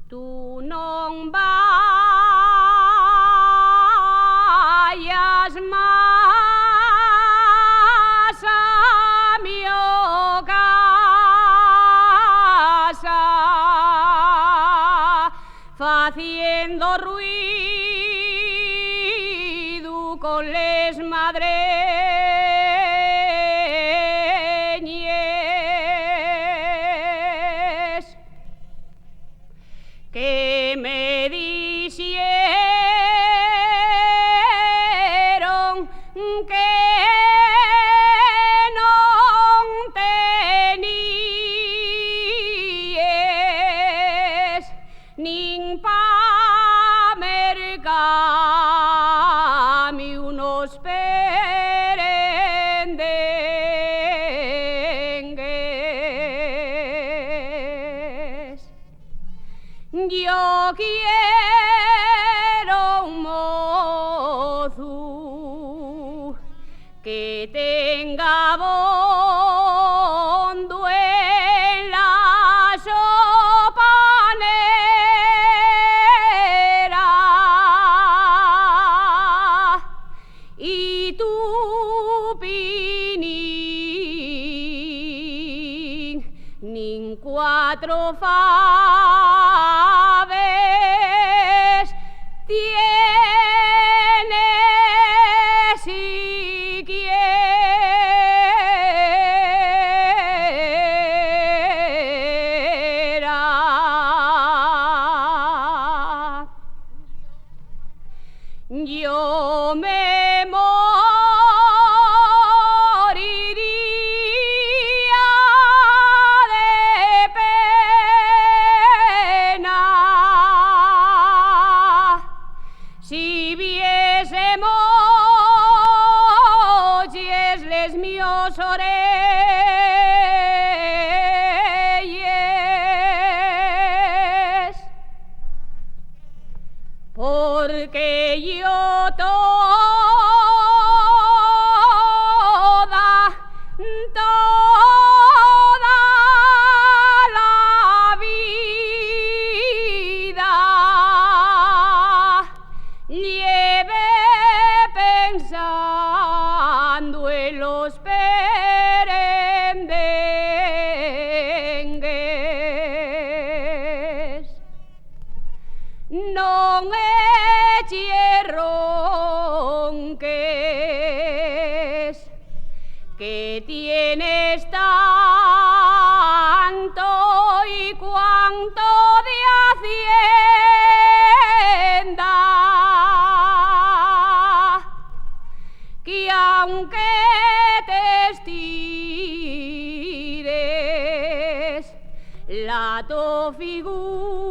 Tú non vayas más a mi casa faciendo ruido con les madreñes que me dixeron que non teníes nin pa mercami unos perendengues. Yo quiero un mozo que tenga bondo en la sopanera y tu pinín nin cuatro faves tiene siquiera. Yo me moriría de pena si viésemos les míos orelles, porque yo toda la vida lleve pensando en los perendengues. Non eches ronques, que tienes tanto y cuanto de hacienda, que aunque te estires la tu figura